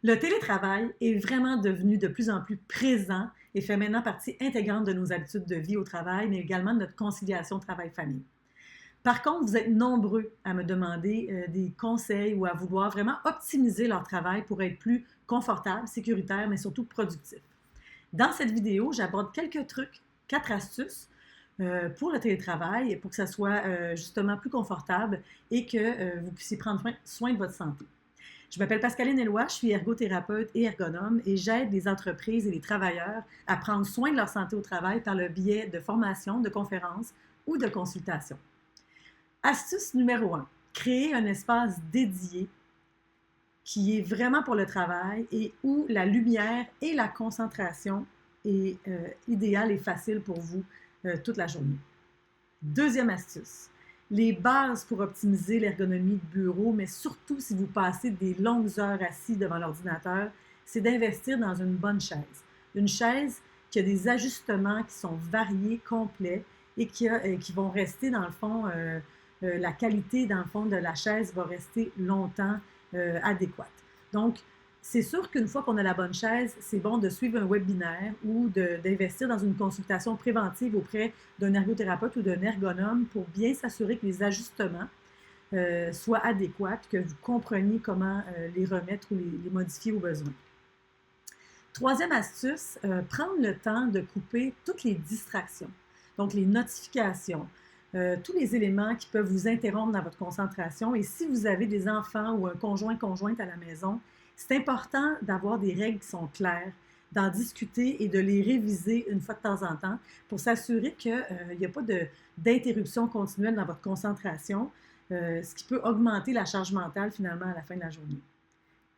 Le télétravail est vraiment devenu de plus en plus présent et fait maintenant partie intégrante de nos habitudes de vie au travail, mais également de notre conciliation travail-famille. Par contre, vous êtes nombreux à me demander des conseils ou à vouloir vraiment optimiser leur travail pour être plus confortable, sécuritaire, mais surtout productif. Dans cette vidéo, j'aborde quelques trucs, 4 astuces pour le télétravail et pour que ça soit justement plus confortable et que vous puissiez prendre soin de votre santé. Je m'appelle Pascaline Eloi, je suis ergothérapeute et ergonome et j'aide les entreprises et les travailleurs à prendre soin de leur santé au travail par le biais de formations, de conférences ou de consultations. Astuce numéro 1, créer un espace dédié qui est vraiment pour le travail et où la lumière et la concentration est idéale et facile pour vous toute la journée. Deuxième astuce, les bases pour optimiser l'ergonomie de bureau, mais surtout si vous passez des longues heures assis devant l'ordinateur, c'est d'investir dans une bonne chaise. Une chaise qui a des ajustements qui sont variés, complets et qui vont rester dans le fond, la qualité dans le fond de la chaise va rester longtemps adéquate. Donc, c'est sûr qu'une fois qu'on a la bonne chaise, c'est bon de suivre un webinaire ou d'investir dans une consultation préventive auprès d'un ergothérapeute ou d'un ergonome pour bien s'assurer que les ajustements soient adéquats et que vous compreniez comment les remettre ou les modifier au besoin. Troisième astuce, prendre le temps de couper toutes les distractions, donc les notifications, tous les éléments qui peuvent vous interrompre dans votre concentration. Et si vous avez des enfants ou un conjointe à la maison, c'est important d'avoir des règles qui sont claires, d'en discuter et de les réviser une fois de temps en temps pour s'assurer qu'il n'y a pas d'interruption continuelle dans votre concentration, ce qui peut augmenter la charge mentale finalement à la fin de la journée.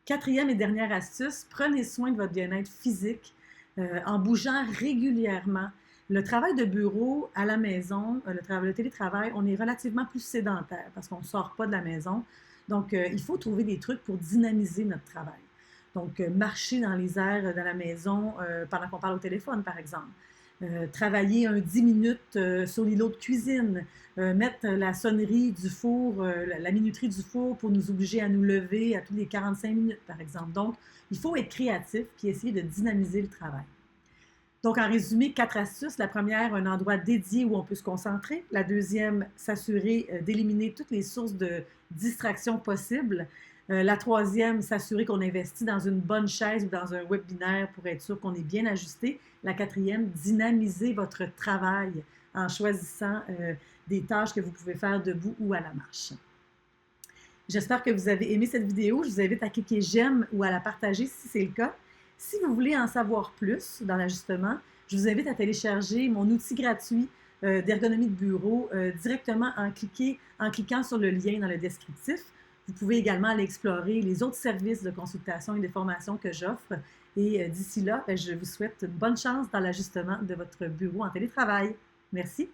Quatrième et dernière astuce, prenez soin de votre bien-être physique en bougeant régulièrement. Le travail de bureau à la maison, le télétravail, on est relativement plus sédentaire parce qu'on ne sort pas de la maison. Donc, il faut trouver des trucs pour dynamiser notre travail. Donc, marcher dans les airs de la maison pendant qu'on parle au téléphone, par exemple. Travailler 10 minutes sur l'îlot de cuisine. Mettre la sonnerie du four, la minuterie du four pour nous obliger à nous lever à tous les 45 minutes, par exemple. Donc, il faut être créatif puis essayer de dynamiser le travail. Donc, en résumé, 4 astuces. La première, un endroit dédié où on peut se concentrer. La deuxième, s'assurer d'éliminer toutes les sources de distraction possibles. La troisième, s'assurer qu'on investit dans une bonne chaise ou dans un webinaire pour être sûr qu'on est bien ajusté. La quatrième, dynamiser votre travail en choisissant des tâches que vous pouvez faire debout ou à la marche. J'espère que vous avez aimé cette vidéo. Je vous invite à cliquer j'aime ou à la partager si c'est le cas. Si vous voulez en savoir plus dans l'ajustement, je vous invite à télécharger mon outil gratuit d'ergonomie de bureau directement en cliquant sur le lien dans le descriptif. Vous pouvez également aller explorer les autres services de consultation et de formation que j'offre. Et d'ici là, je vous souhaite une bonne chance dans l'ajustement de votre bureau en télétravail. Merci.